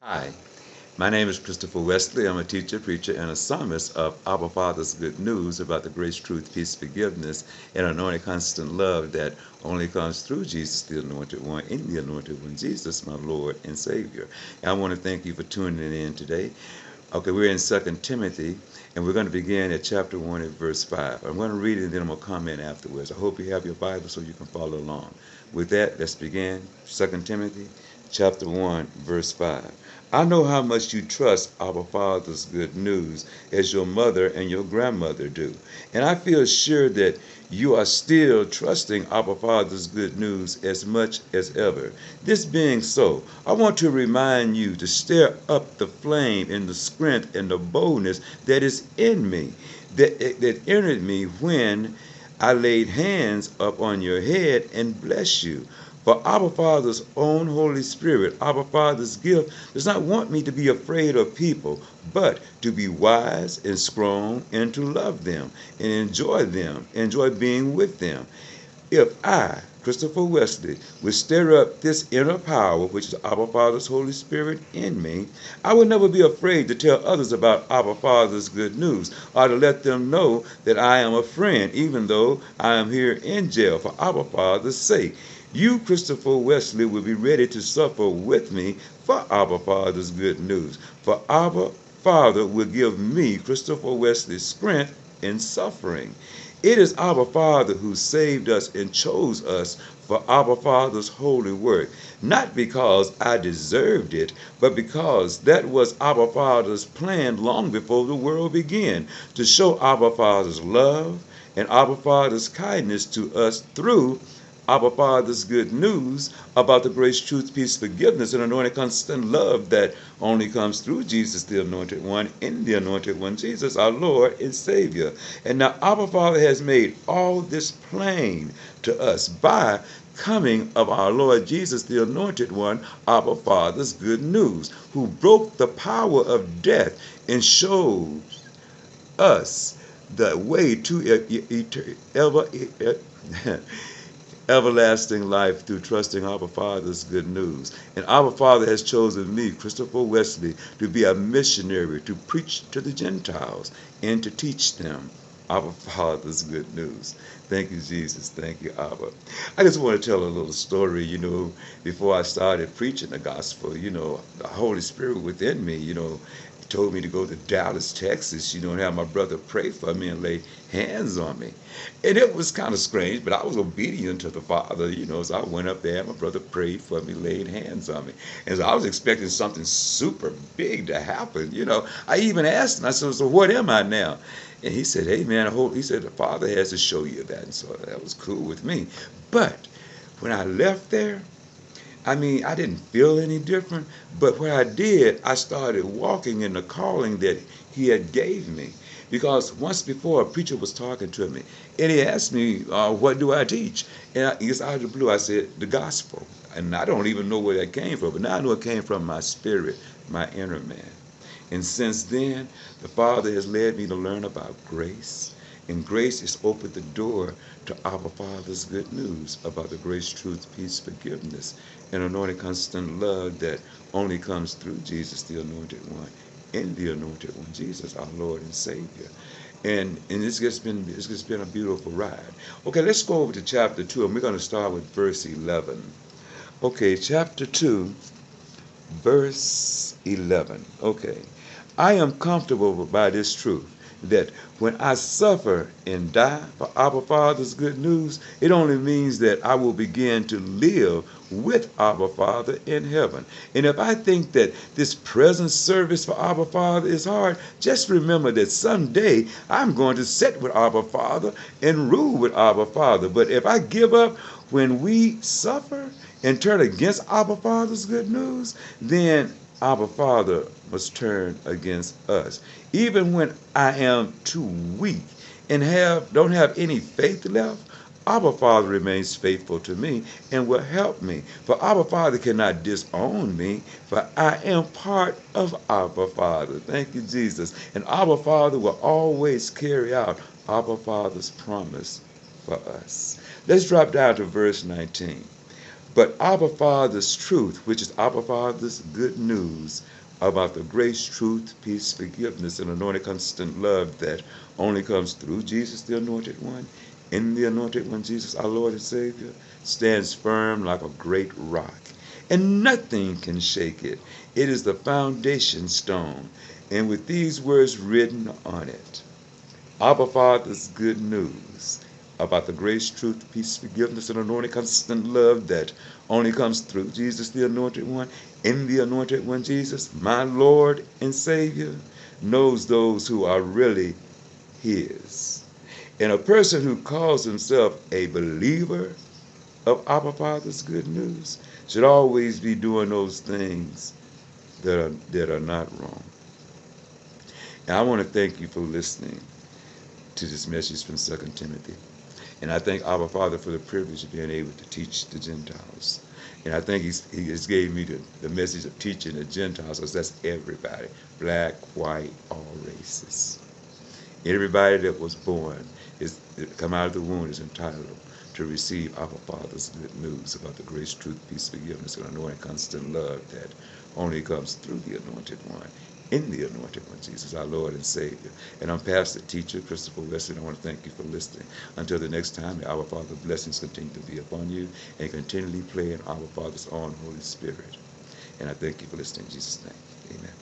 Hi, my name is Christopher Wesley. I'm a teacher, preacher, and a psalmist of Abba Father's good news about the grace, truth, peace, forgiveness, and anointed constant love that only comes through Jesus, the Anointed One, in the Anointed One, Jesus, my Lord and Savior. And I want to thank you for tuning in today. Okay, we're in Second Timothy, and we're going to begin at chapter 1 at verse 5. I'm going to read it and then I'm going to comment afterwards. I hope you have your Bible so you can follow along. With that, let's begin. Second Timothy, chapter 1, verse 5. I know how much you trust our Father's good news as your mother and your grandmother do. And I feel sure that you are still trusting our Father's good news as much as ever. This being so, I want to remind you to stir up the flame and the strength and the boldness that is in me, that entered me when I laid hands upon your head and blessed you. For our Father's own Holy Spirit, our Father's gift, does not want me to be afraid of people, but to be wise and strong and to love them and enjoy being with them. If I, Christopher Wesley, would stir up this inner power, which is our Father's Holy Spirit in me, I would never be afraid to tell others about our Father's good news or to let them know that I am a friend, even though I am here in jail for our Father's sake. You, Christopher Wesley, will be ready to suffer with me for our Father's good news. For our Father will give me, Christopher Wesley, strength in suffering. It is our Father who saved us and chose us for our Father's holy work, not because I deserved it, but because that was our Father's plan long before the world began, to show our Father's love and our Father's kindness to us through our Father's good news about the grace, truth, peace, forgiveness, and anointed constant love that only comes through Jesus, the Anointed One, in the Anointed One, Jesus, our Lord and Savior. And now our Father has made all this plain to us by coming of our Lord Jesus, the Anointed One, our Father's good news, who broke the power of death and showed us the way to everlasting life through trusting our Father's good news. And our Father has chosen me, Christopher Wesley, to be a missionary, to preach to the Gentiles and to teach them our Father's good news. Thank you, Jesus. Thank you, Abba. I just want to tell a little story, before I started preaching the gospel, the Holy Spirit within me, told me to go to Dallas, Texas, and have my brother pray for me and lay hands on me. And it was kind of strange, but I was obedient to the Father, so I went up there, my brother prayed for me, laid hands on me. And so I was expecting something super big to happen, I even asked him, I said, so what am I now? And he said, hey man, he said, the Father has to show you that. And so that was cool with me. But when I left there, I didn't feel any different, but what I did, I started walking in the calling that he had gave me. Because once before, a preacher was talking to me, and he asked me, what do I teach? And just out of the blue, I said, the gospel. And I don't even know where that came from, but now I know it came from my spirit, my inner man. And since then, the Father has led me to learn about grace. And grace has opened the door to our Father's good news about the grace, truth, peace, forgiveness, and anointed constant love that only comes through Jesus, the Anointed One, in the Anointed One, Jesus, our Lord and Savior. And it's just been a beautiful ride. Okay, let's go over to chapter 2, and we're going to start with verse 11. Okay, chapter 2, verse 11. Okay. I am comfortable by this truth that when I suffer and die for our Father's good news, it only means that I will begin to live with our Father in heaven. And if I think that this present service for our Father is hard, just remember that someday I'm going to sit with our Father and rule with our Father. But if I give up when we suffer and turn against our Father's good news, then our Father must turn against us. Even when I am too weak and don't have any faith left, our Father remains faithful to me and will help me. For our Father cannot disown me, for I am part of our Father. Thank you, Jesus. And our Father will always carry out our Father's promise for us. Let's drop down to verse 19. But Abba Father's truth, which is Abba Father's good news about the grace, truth, peace, forgiveness, and anointed constant love that only comes through Jesus, the Anointed One, in the Anointed One, Jesus, our Lord and Savior, stands firm like a great rock, and nothing can shake it. It is the foundation stone, and with these words written on it, Abba Father's good news about the grace, truth, peace, forgiveness, and anointed constant love that only comes through Jesus, the Anointed One, in the Anointed One, Jesus, my Lord and Savior, knows those who are really His. And a person who calls himself a believer of Abba Father's good news should always be doing those things that are not wrong. And I want to thank you for listening to this message from Second Timothy. And I thank our Father for the privilege of being able to teach the Gentiles. And I think he has gave me the message of teaching the Gentiles, because that's everybody, black, white, all races. Everybody that was born, is come out of the womb, is entitled to receive our Father's good news about the grace, truth, peace, forgiveness, and anointing constant love that only comes through the Anointed One, in the Anointed One, Jesus, our Lord and Savior. And I'm pastor teacher Christopher Wesley, and I want to thank you for listening. Until the next time, may our Father's blessings continue to be upon you, and continually play in our Father's own Holy Spirit. And I thank you for listening in Jesus' name. Amen.